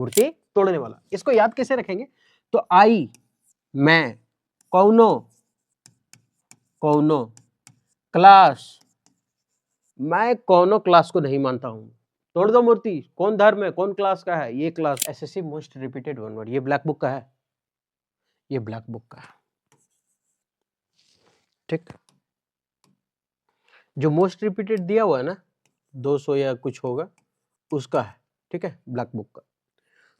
मूर्ति तोड़ने वाला। इसको याद कैसे रखेंगे? तो आई, मैं, कौनो, कौनो क्लास, मैं कौनो क्लास को नहीं मानता हूं। तोड़ दो मूर्ति, कौन धर्म है, कौन क्लास का है, ये class. SSC most repeated one word, ये ब्लैक बुक का है, ये ब्लैक बुक का है। ठीक, जो मोस्ट रिपीटेड दिया हुआ है ना 200 या कुछ होगा उसका है। ठीक है, ब्लैक बुक का।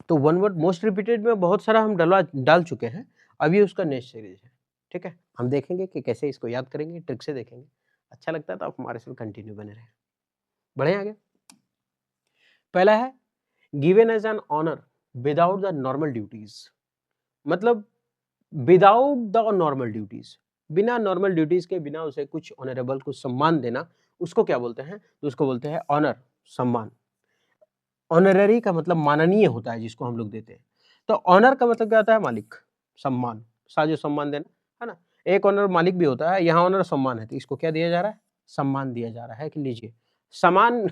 तो वन वर्ड मोस्ट रिपीटेड में बहुत सारा हम डाल चुके हैं, अभी उसका नेक्स्ट सीरीज है। ठीक है, हम देखेंगे कि कैसे इसको याद करेंगे, ट्रिक से देखेंगे। अच्छा लगता है तो आप हमारे साथ कंटिन्यू बने रहे। बढ़े आगे। पहला है given as an honour without the normal duties, मतलब विदाउट द नॉर्मल ड्यूटीज, बिना नॉर्मल ड्यूटीज के, बिना उसे कुछ ऑनरेबल, कुछ सम्मान देना, उसको क्या बोलते हैं? तो उसको बोलते हैं ऑनर, सम्मान। ऑनररी का मतलब माननीय होता है जिसको हम लोग देते हैं। तो ऑनर का मतलब क्या होता है? मालिक, सम्मान, साजो सम्मान देना, है ना। एक ऑनर मालिक भी होता है, यहाँ ऑनर सम्मान है, तो इसको क्या दिया जा रहा है? सम्मान दिया जा रहा है कि लीजिए सम्मान।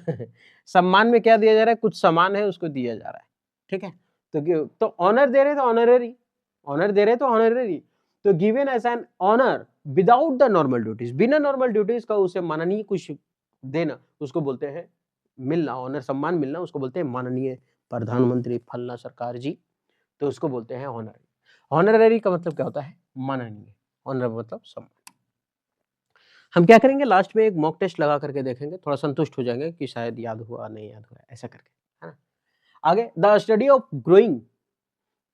सम्मान में क्या दिया जा रहा है? कुछ सम्मान है उसको दिया जा रहा है। ठीक है, तो ऑनर दे रहे तो ऑनररी, ऑनर दे रहे तो ऑनररी। तो given as an honour without the normal duties, बिना नॉर्मल ड्यूटीज का उसे माननीय कुछ देना, उसको बोलते हैं मिलना, ऑनर सम्मान मिलना, उसको बोलते हैं माननीय प्रधानमंत्री फलना सरकार जी, तो उसको बोलते हैं ऑनररी। ऑनररी का मतलब क्या होता है? माननीय। ऑनर मतलब सम्मान। हम क्या करेंगे, लास्ट में एक मॉक टेस्ट लगा करके देखेंगे, थोड़ा संतुष्ट हो जाएंगे कि शायद याद हुआ नहीं याद हुआ, ऐसा करके, है ना। आगे, the study of growing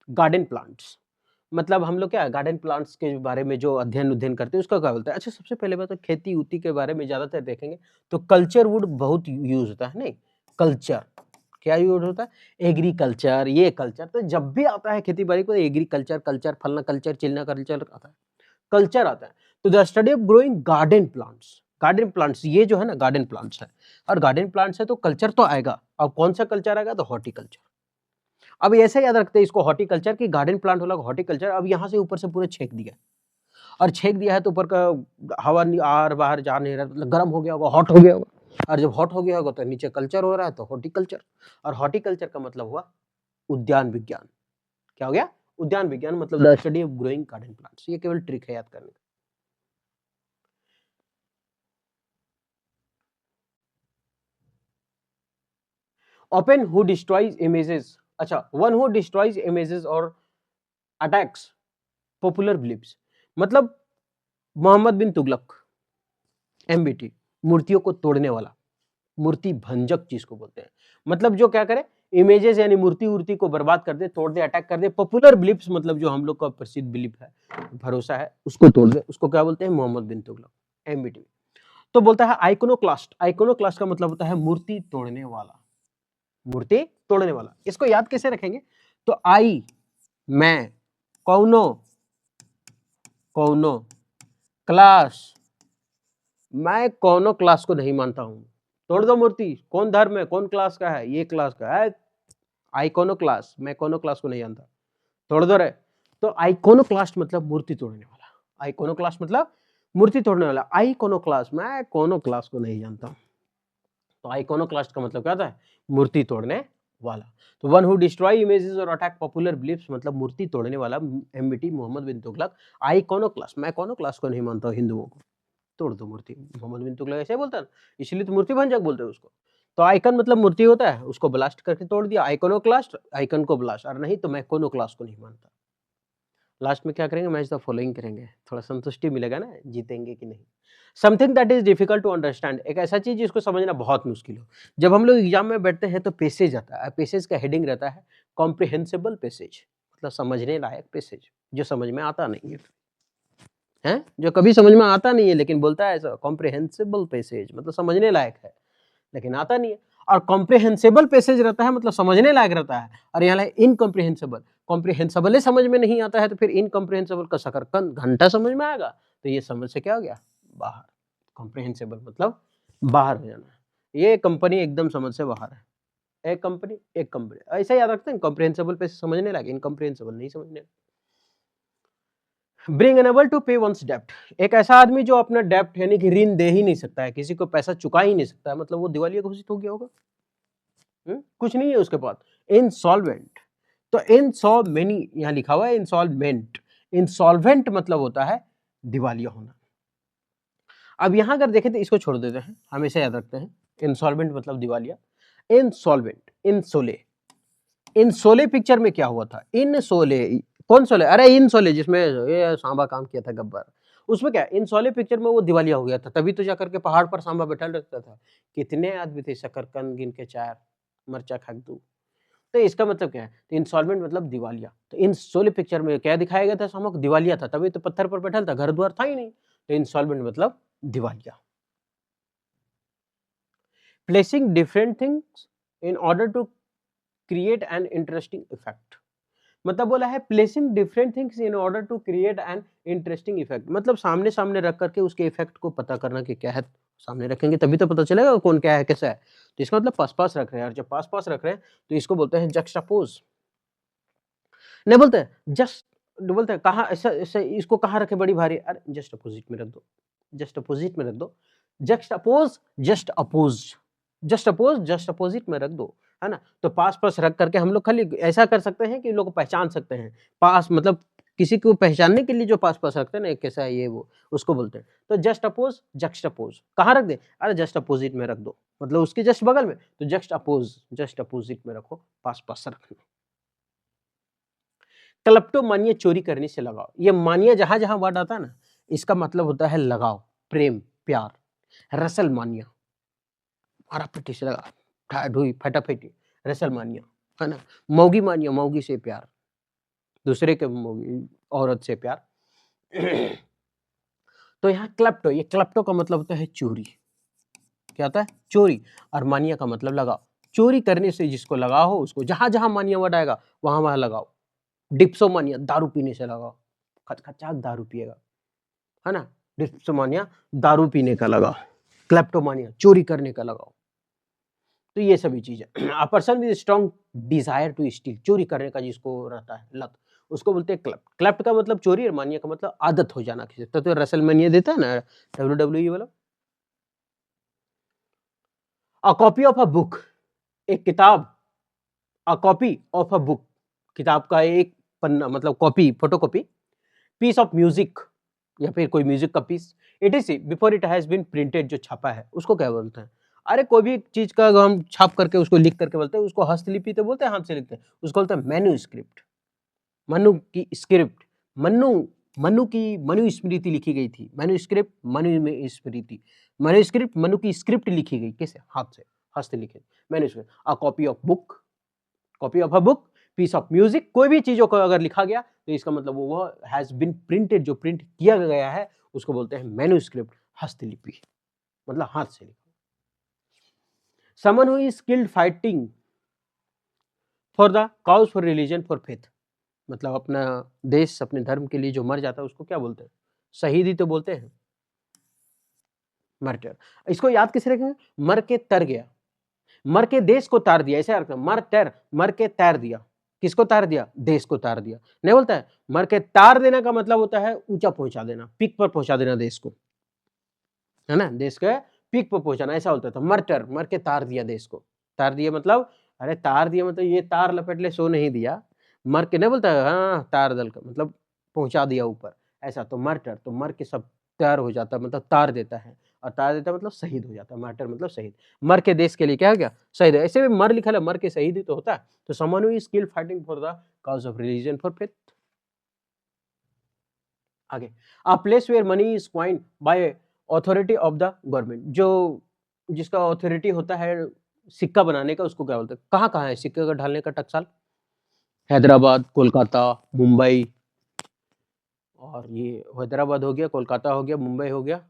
garden plants, मतलब हम लोग क्या गार्डन प्लांट्स के बारे में जो अध्ययन करते हैं उसका क्या बोलते हैं? अच्छा, सबसे पहले बात तो खेती उती के बारे में ज्यादातर देखेंगे तो कल्चर वुड बहुत यूज होता है। नहीं, कल्चर क्या यूज होता है? एग्रीकल्चर, ये कल्चर। तो जब भी आता है खेती बाड़ी को एग्रीकल्चर, कल्चर, फलना कल्चर, चिलना कल्चर आता है, कल्चर आता है। तो the study of growing garden plants, garden plants ये जो है ना गार्डन प्लांट्स है, और गार्डन प्लांट्स है तो कल्चर तो आएगा। अब कौन सा कल्चर आएगा? तो हॉर्टिकल्चर। अब ऐसे याद रखते हैं इसको, हॉर्टिकल्चर की गार्डन प्लांट वाला हॉर्टिकल्चर। अब यहाँ से ऊपर से पूरा छेक दिया, और छेक दिया है तो ऊपर का हवा आर बाहर जा नहीं रहा, मतलब गर्म हो गया होगा, हॉट हो गया होगा, और जब हॉट हो गया होगा तो नीचे कल्चर हो रहा है, तो हॉर्टिकल्चर। और हॉर्टिकल्चर का मतलब हुआ उद्यान विज्ञान। क्या हो गया? उद्यान विज्ञान, मतलब the study of growing garden plants. ये केवल ट्रिक है याद करने का। ओपन हु डिस्ट्रॉयज इमेजेस, अच्छा, वन हु डिस्ट्रॉयज इमेजेस और अटैक्स पॉपुलर बिलीफ्स, मतलब मोहम्मद बिन तुगलक, एमबीटी, मूर्तियों को तोड़ने वाला, मूर्ति भंजक जिसको बोलते हैं, मतलब जो क्या करे, इमेजेस यानी मूर्ति उर्ति को बर्बाद कर दे, तोड़ दे, अटैक कर दे। पॉपुलर बिलीफ्स मतलब जो हम लोग का प्रसिद्ध बिलीफ है, भरोसा है, उसको तोड़ दे, उसको क्या बोलते हैं? मोहम्मद बिन तुगलक, एमबीटी। तो बोलता है आइकोनोक्लास्ट, आइकोनोक्लास्ट का मतलब होता है मूर्ति तोड़ने वाला, मूर्ति तोड़ने वाला। इसको याद कैसे रखेंगे? तो आई, मैं, कौनो, कौनो क्लास, मैं कौनो क्लास को नहीं मानता हूं। तोड़ दो मूर्ति, कौन धर्म है, कौन क्लास का है, ये क्लास का है, आइकोनो क्लास, मैं कौनो क्लास को नहीं जानता, तोड़ दो रे। तो आइकोनो क्लास्ट मतलब मूर्ति तोड़ने वाला, आइकोनो क्लास्ट मतलब मूर्ति तोड़ने वाला, आइकोनो क्लास, मैं कोनो क्लास को नहीं जानता। तो आइकोनो क्लास्ट का मतलब क्या होता है? मूर्ति तोड़ने वाला। तो वन हु डिस्ट्रॉय इमेजेस और अटैक पॉपुलर बिलीफ्स मतलब मूर्ति तोड़ने वाला, एमबीटी मोहम्मद बिन तुगलक। आइकोनो क्लास, मैं कोनो क्लास को नहीं मानता हिंदुओं को, तोड़ दो मूर्ति। मोहम्मद बिन तुगलक ऐसे बोलता है, इसलिए तो मूर्ति भंजक बोलते हैं उसको। तो आइकन मतलब मूर्ति होता है, उसको ब्लास्ट करके तोड़ दिया, आइकोनोक्लास्ट, आइकन को ब्लास्ट, और नहीं तो मैं कोनोक्लास्ट को नहीं मानता। लास्ट में क्या करेंगे? मैच द फॉलोइंग करेंगे, थोड़ा संतुष्टि मिलेगा ना, जीतेंगे कि नहीं। Something that is difficult to understand, एक ऐसा चीज जिसको समझना बहुत मुश्किल हो। जब हम लोग एग्जाम में बैठते हैं तो पैसेज आता है, पैसेज का हेडिंग रहता है कॉम्प्रिहेंसिबल पैसेज, मतलब समझने लायक पैसेज, जो समझ में आता नहीं है, हैं? जो कभी समझ में आता नहीं है लेकिन बोलता है ऐसा कॉम्प्रिहेंसिबल पैसेज, मतलब समझने लायक है लेकिन आता नहीं है। और कॉम्प्रिहेंसिबल पैसेज रहता है मतलब समझने लायक रहता है, और यहाँ इनकॉम्प्रिहेंसिबल, कॉम्प्रिहेंसिबल समझ में नहीं आता है तो फिर इनकॉम्प्रिहेंसिबल का शकरकंद घंटा समझ में आएगा, तो ये समझ से क्या हो गया? बाहर। कॉम्प्रिहेंसिबल मतलब बाहर हो जाना, ये कंपनी एकदम समझ से बाहर है, एक कंपनी एक कंपनी, ऐसा याद रखते हैं। कॉम्प्रिहेंसिबल पैसे समझने लायक, इनकॉम्प्रिहेंसिबल नहीं समझने। ब्रिंग अनेबल टू पे वंस डेप्ट, एक ऐसा आदमी जो अपना डेप्ट यानी कि ऋण दे ही नहीं सकता है, किसी को पैसा चुका ही नहीं सकता है, मतलब वो दिवालिया घोषित हो गया होगा, कुछ नहीं है उसके पास, इनसॉल्वेंट, तो इंसॉल्वेनी यहाँ लिखा हुआ है इंसॉल्वेंट, इंसॉल्वेंट मतलब होता है दिवालिया होना। अब यहाँ अगर देखें तो इसको छोड़ देते हैं, हमेशा याद रखते हैं इंसॉल्वेंट मतलब दिवालिया। इंसॉल्वेंट, इनसोले, इनसोले पिक्चर में क्या हुआ था? इनसोले, कौन सोले? अरे इनसोले जिसमें ये सांबा काम किया था गब्बर, उसमें क्या इनसोले पिक्चर में वो दिवालिया हो गया था, तभी तो जाकर के पहाड़ पर सांबा बैठा रहता था। कितने आदमी थे शकरकंद गिन के 4 मरचा खा दू। तो इसका मतलब क्या है? तो इंसॉल्वेंट मतलब दिवालिया। तो इनसोले पिक्चर में क्या दिखाया गया था? सांबा दिवालिया था, तभी तो पत्थर पर बैठा था, घर द्वार था ही नहीं। तो इंसॉल्वेंट मतलब दिवालिया। Placing different things in order to create an interesting effect, मतलब बोला है placing different things in order to create an interesting effect, मतलब सामने सामने रख करके उसके इफेक्ट को पता करना कि क्या है। सामने रखेंगे तभी तो पता चलेगा कौन क्या है कैसा है। तो इसका मतलब पास पास रख रहे हैं, और जब पास पास रख रहे हैं तो इसको बोलते हैं जक्सटापोज। नहीं बोलते जस्ट, बोलते हैं कहाँ ऐसा ऐसा, इसको कहाँ रखे बड़ी भारी, अरे जस्ट अपोजिट में रख दो, जस्ट अपोजिट में रख दो। Juxtapose, just oppose, just oppose just opposite में रख दो, है ना। तो पास पास रख करके हम लोग खाली ऐसा कर सकते हैं कि लोग पहचान सकते हैं। पास मतलब किसी को पहचानने के लिए जो पास पास रखते हैं ना, कैसा है ये वो, उसको बोलते हैं। तो जस्ट अपोज, जस्ट अपोज कहाँ रख दे, अरे जस्ट अपोजिट में रख दो, मतलब उसके जस्ट बगल में। तो जस्ट अपोज जस्ट अपोजिट में रखो, पास पास रखना। क्लप्टोमानिया चोरी करने से लगाव, ये मानिया जहां जहां वर्ड आता है ना, इसका मतलब होता है लगाव, प्रेम, प्यार। रसल मानिया, मारा पिटी से लगा, ढाई फटाफटी, रसल मानिया, है ना। मौगी मानिया, मौगी से प्यार, दूसरे के मौगी औरत से प्यार। तो यहाँ क्लप्टो, ये क्लप्टो का मतलब होता है चोरी, क्या होता है? चोरी। और मानिया का मतलब लगाओ, चोरी करने से जिसको लगाव हो उसको, जहां जहां मानिया वर्ड आएगा वहां वहां लगाओ। डिप्सोमानिया, दारू पीने से लगाओ, खचखचाक दारू पिएगा, है ना। डिप्सोमानिया दारू पीने का लगाओ, क्लेप्टोमानिया चोरी करने का लगाओ। तो ये सभी चीजें। A person with strong desire to steal, चोरी करने का जिसको रहता है लत, उसको बोलते हैं क्लेप्ट। क्लेप्ट का मतलब चोरी और मानिया का मतलब आदत हो जाना किसी, तो रसल मानिया देता है ना WWE वाला। A copy of a book, एक किताब, a copy of a book, किताब का एक पन्ना मतलब copy, photocopy. Piece of music, या फिर कोई म्यूजिक का piece. It is before it has been printed, जो छपा है उसको क्या बोलते हैं? अरे कोई भी चीज का अगर हम छाप करके उसको लिख करके बोलते हैं, उसको हस्तलिपि तो बोलते हैं, हाथ से लिखते हैं, उसको बोलते हैं मैन्यूस्क्रिप्ट। मनु की स्क्रिप्ट, मनु, मनु की मनुस्मृति लिखी गई थी, मैन्यूस्क्रिप्ट मनु में स्मृति, मैन्यूस्क्रिप्ट मनु की स्क्रिप्ट लिखी गई, कैसे? हाथ से, हस्त लिखे, manuscript. A copy of book, copy of a book, piece of music, कोई भी चीजों को अगर लिखा गया तो इसका मतलब वो हैज बीन प्रिंटेड, जो प्रिंट किया गया है उसको बोलते हैं मैन्यूस्क्रिप्ट, हस्तलिपि, मतलब हाथ से लिखा। Someone who is skilled fighting for the cause for religion for faith, मतलब अपना देश अपने धर्म के लिए जो मर जाता है उसको क्या बोलते हैं? शहीद ही तो बोलते हैं, मार्टर। इसको याद कैसे रखेंगे? मर के तर गया, मर के देश को तार दिया, ऐसे अर्थ है। मर तर, मर के तार दिया, किसको तार दिया? देश को तार दिया। नहीं बोलता है मर के तार देना का मतलब होता है ऊंचा पहुंचा देना, पीक पर पहुंचा देना देश को, है ना, देश के पीक पर पहुंचाना, ऐसा होता था। मर्टर, मर के तार दिया देश को, तार दिया मतलब, अरे तार दिया मतलब ये तार लपेट ले सो नहीं दिया, मर के नहीं बोलता है, हाँ तार दल का मतलब पहुंचा दिया ऊपर, ऐसा। तो मर्टर, तो मर के सब तार हो जाता है, मतलब तार देता है, और तार देता है मतलब शहीद हो जाता है। मार्टर मतलब शहीद, मर के देश के लिए क्या हो गया? शहीद। ऐसे में मर लिखा है, मर के शहीद ही तो होता है। तो someone who is skilled fighting for the cause of religion for faith. आगे, a place where money is coined by authority of the government, जो जिसका अथॉरिटी होता है सिक्का बनाने का, उसको क्या बोलते हैं? कहाँ कहाँ है सिक्के का ढालने का टकसाल? हैदराबाद, कोलकाता, मुंबई, और ये हैदराबाद हो गया, कोलकाता हो गया, मुंबई हो गया,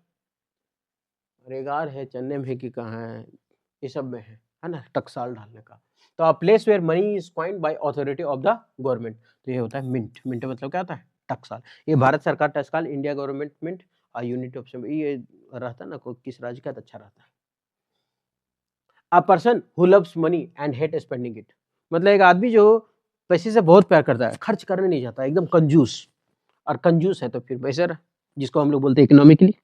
रेगार है, चेन्नई में है कि कहाँ है, ये सब में है ना, टकसाल डालने का। तो a place where money is coined by authority of the government, तो ये होता है मिंट। मिंट मतलब क्या होता है? टकसाल। ये भारत सरकार टकसाल, India government mint, unit of ये रहता है ना, कोई किस राज्य का तो अच्छा रहता है। A person who loves money and hate spending it, मतलब एक आदमी जो पैसे से बहुत प्यार करता है, खर्च करने नहीं जाता, एकदम कंजूस। और कंजूस है तो फिर पैसे, जिसको हम लोग बोलते हैं इकोनॉमिकली,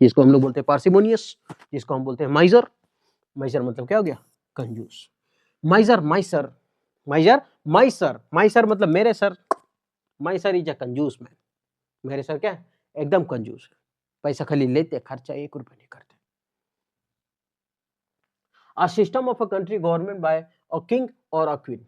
जिसको हम लोग बोलते हैं पार्सिमोनियस, जिसको हम बोलते हैं माइजर। माइजर मतलब क्या हो गया? कंजूस। माइजर, माइसर माइजर, माई सर मतलब मेरे sir, my sir is a कंजूस मैन, मेरे सर क्या है, एकदम कंजूस है, पैसा खाली लेते, खर्चा 1 रुपए नहीं करते। A system of a country government by a king और अ क्वीन,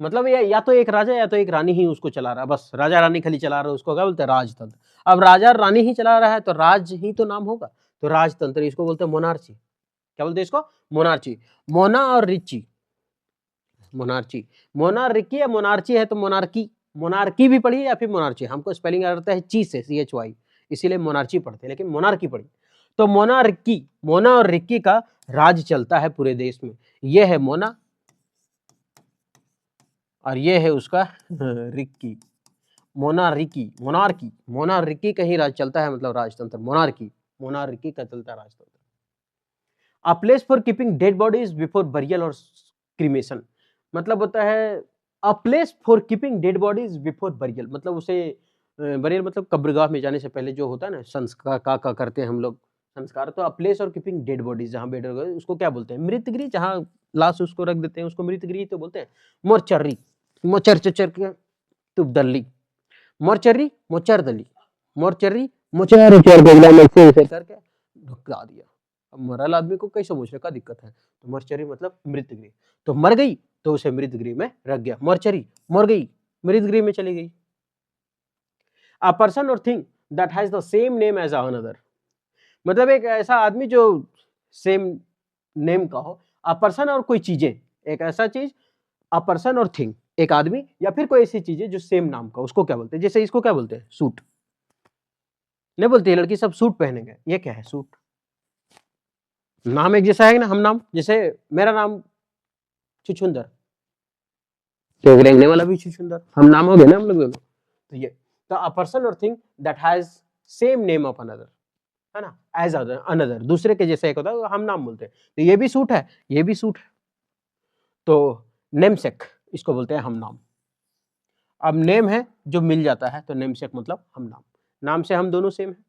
मतलब ये या तो एक राजा या तो एक रानी ही उसको चला रहा है, बस राजा रानी खाली चला रहा है, उसको क्या बोलते हैं, राजतंत्र। अब राजा रानी ही चला रहा है तो राज ही तो नाम होगा, तो राजतंत्र, इसको बोलते हैं मोनार्ची। क्या बोलते हैं इसको, मोनार्ची। मोना और रिची, मोनार्ची, मोनार्की या मोनार्ची है तो मोनार्की, मोनार्की भी पढ़ी या फिर मोनार्ची, हमको स्पेलिंग आता है ची से, CHY, इसीलिए मोनार्ची पढ़ते हैं, लेकिन मोनार्की पढ़ी। तो मोनार्की, मोना और रिक्की का राज चलता है पूरे देश में, ये है मोना और ये है उसका रिक्की, मोनारिकी, मोनार्की, मोनारिकी का ही राज चलता है, मतलब राजतंत्र, मोनार्की, मोनारिकी का चलता है राजतंत्र। A place for keeping dead bodies before burial और क्रीमेशन, मतलब होता है a place for keeping dead bodies before burial, मतलब उसे बरियल मतलब कब्रगाह में जाने से पहले जो होता है ना संस्कार का करते हैं हम लोग संस्कार, तो अ प्लेस और कीपिंग डेड बॉडीज, जहाँ बेड उसको क्या बोलते हैं, मृतगृह, जहाँ लाश उसको रख देते हैं उसको मृतगृह तो बोलते हैं। मोर्चरी, मोचर चचर के तुबदली, मोर्चरी मोचरदली, मोर्चरी मोचर करके ढुका दिया। अब मरल आदमी को कैसे समझने का दिक्कत है, तो मर्चरी मतलब मृतगृह, तो मर गई तो उसे मृतगृह में रख गया, मर्चरी मर गई मृतगृह में चली गई। A person or thing that has the same name as another, मतलब एक ऐसा आदमी जो सेम नेम का हो, अ पर्सन और कोई चीजें, एक ऐसा चीज, अ पर्सन और थिंग, एक आदमी या फिर कोई ऐसी चीजें जो सेम नाम का, उसको क्या बोलते हैं, जैसे इसको क्या बोलते हैं, सूट, नहीं बोलती है लड़की सब सूट पहनेंगे, ये क्या है सूट, नाम एक जैसा है ना, हम नाम, जैसे मेरा नाम छुछुंदर, तो रेंगने वाला भी छुछुंदर, हम नाम हो गए ना हम लोग दोनों, तो ये, तो अ person or thing that has same name of another, है ना, एज अनदर, दूसरे के जैसे एक होता है हम नाम बोलते हैं, तो ये भी सूट है, ये भी सूट है, तो नेमसेक इसको बोलते हैं हम नाम। अब नेम है जो मिल जाता है, तो नेमसेक मतलब हम नाम, नाम से हम दोनों सेम है।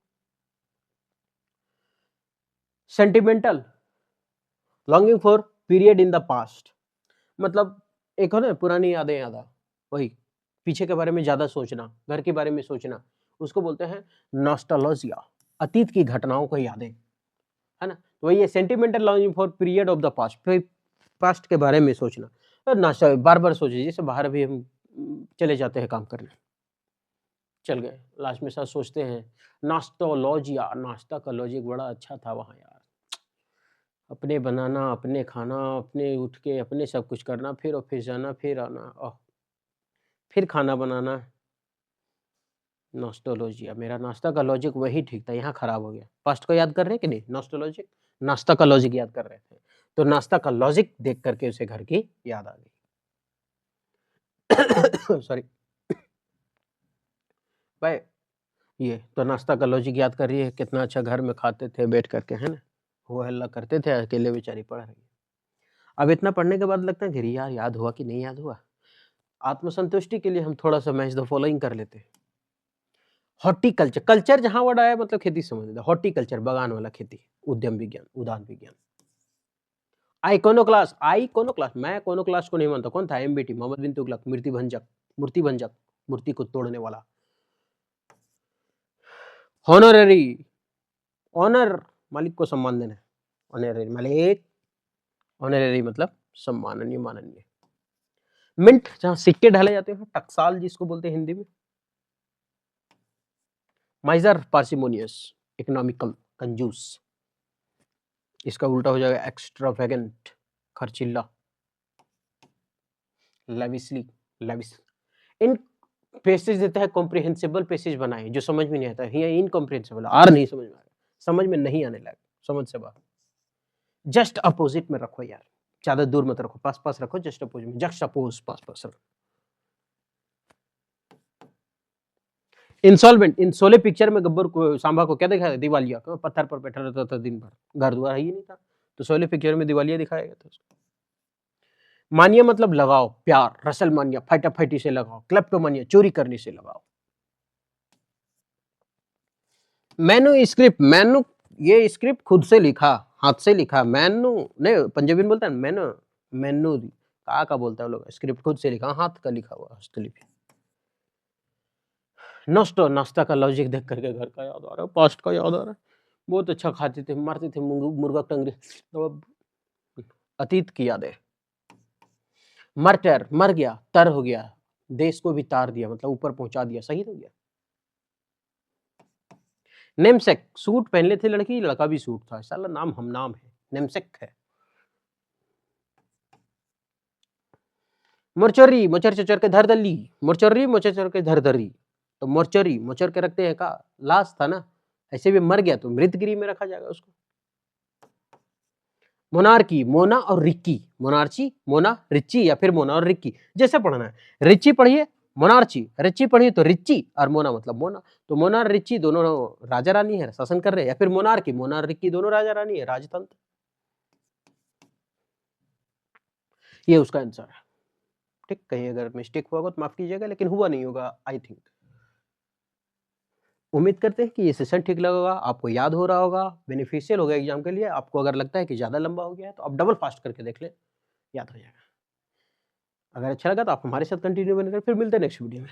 Sentimental, longing for period in the past, मतलब एक हो ना पुरानी यादें याद आ, वही पीछे के बारे में ज्यादा सोचना, घर के बारे में सोचना, उसको बोलते हैं नॉस्टैल्जिया, अतीत की घटनाओं को यादें, है ना, तो वही है sentimental longing for period of the past, फिर पास्ट के बारे में सोचना, तो नाश्ता बार बार सोचिए, जैसे बाहर अभी हम चले जाते हैं काम करने, चल गए, लास्ट में साथ सोचते हैं नाश्तोलॉजिया, नाश्ता का लॉजिक बड़ा अच्छा था वहाँ यार, अपने बनाना, अपने खाना, अपने उठ के अपने सब कुछ करना, फिर ऑफिस जाना, फिर आना, फिर खाना बनाना, नॉस्टोलॉजिया, मेरा नाश्ता का लॉजिक वही ठीक था, यहाँ खराब हो गया, पास्ट को याद कर रहे हैं कि नहीं, नॉस्टोलॉजिक, नाश्ता का लॉजिक याद कर रहे थे, तो नाश्ता का लॉजिक देख करके उसे घर की याद आ गई। सॉरी भाई, ये तो नाश्ता का लॉजिक याद कर रही है, कितना अच्छा घर में खाते थे बैठ करके, है ना, वो हल्ला करते थे, अकेले बेचारी पढ़ रही है। अब इतना पढ़ने के बाद लगता है कि यार याद हुआ कि नहीं याद हुआ, आत्मसंतुष्टि के लिए हम थोड़ा सा मैच द फॉलोइंग कर लेते हैं। हॉर्टिकल्चर, कल्चर जहां वर्ड आया मतलब खेती समझ लेते, हॉर्टिकल्चर बगान वाला खेती, उद्यम विज्ञान, उद्यान विज्ञान। आइकोनोक्लास्ट, आइकोनोक्लास्ट, मैं कोनोक्लास्ट को नहीं मानता, कौन था, एमबीटी मोहम्मद बिन तुगलक, मूर्ति भंजक, मूर्ति भंजक, मूर्ति को तोड़ने वाला। हॉनररी, ऑनर मालिक को सम्मान देना, ऑनररी मालिक, ऑनररी मतलब सम्माननीय, माननीय। मिंट, जहां सिक्के ढाले जाते हैं, टकसाल जिसको बोलते हैं हिंदी में। माइजर, पार्सिमोनियस, इकोनॉमिकल, कंजूस, इसका उल्टा हो जाएगा एक्स्ट्रावेगेंट, खर्चीला। लेविसली, लेविस, इन पैसेज देता है, कॉम्प्रिहेंसिबल पैसेज बनाए जो समझ में नहीं आता, ये इनकॉम्प्रिहेंसिबल, आर नहीं समझ में आएगा, समझ में नहीं आने लगा, समझ से बाहर। जस्ट अपोजिट में रखो यार, ज्यादा दूर मत रखो, पास पास रखो, जस्ट अपोजिट में, जस्ट अपोज, पास पास रखो। इंसॉल्वेंट, इंसोले पिक्चर में गब्बर को, सांबा को क्या दिखाया, दिवालिया, पत्थर पर बैठा रहता था दिन भर, घर द्वार ही नहीं था, तो सोले पिक्चर में दिवालिया दिखाया गया था। मानिया मतलब लगाओ, प्यार, रसल मानिया, फाइटाफाइटी से लगाओ, क्लेप्टोमानिया, चोरी करने से लगाओ। मैनू स्क्रिप्ट, मैनू ये स्क्रिप्ट खुद से लिखा, हाथ से लिखा, मैनू नहीं, पंजाबी में बोलता है मैनू, मैनू का बोलता है लोग, स्क्रिप्ट खुद से लिखा, हाथ का लिखा हुआ हस्तलिपि। नोस्टो, नाश्ता का लॉजिक देख करके घर का याद आ रहा है, पास्ट का याद आ रहा है, बहुत अच्छा खाते थे, मारते थे मुर्गा टंगरी, तो अब अतीत की यादें। मर्टर, मर गया, तर हो गया, देश को भी तार दिया, मतलब ऊपर पहुंचा दिया, शहीद हो गया। नेमसेक, सूट पहन ले थे लड़की, लड़का भी सूट था, साला नाम हम नाम है, नेमसेक है। मोर्चरी, मोचर चचर के धर दली, मोर्चरी मोचर चचर के धर धरी, तो मोर्चरी मोचर के रखते हैं का, लाश था ना, ऐसे भी मर गया तो मृतगिरी में रखा जाएगा उसको। मोनार्की, मोना और रिक्की, मोनार्ची, मोना, रिच्ची या फिर मोना और रिक्की, जैसे पढ़ना है। रिच्ची पढ़िए, मोनार्ची, रिच्ची पढ़िए तो रिच्ची, और मोना मतलब मोना, तो मोना और रिच्ची दोनों राजा रानी है, शासन कर रहे हैं, या फिर मोनार्की, मोना और रिक्की दोनों राजा रानी है, राजतंत्र। ये उसका आंसर है, ठीक। कहीं अगर मिस्टेक हुआ हो तो माफ कीजिएगा, लेकिन हुआ नहीं होगा आई थिंक। उम्मीद करते हैं कि ये सेशन ठीक लगा होगा, आपको याद हो रहा होगा, बेनिफिशियल होगा एग्जाम के लिए। आपको अगर लगता है कि ज़्यादा लंबा हो गया है तो आप डबल फास्ट करके देख लें, याद हो जाएगा। अगर अच्छा लगा तो आप हमारे साथ कंटिन्यू बने रहें, फिर मिलते हैं नेक्स्ट वीडियो में।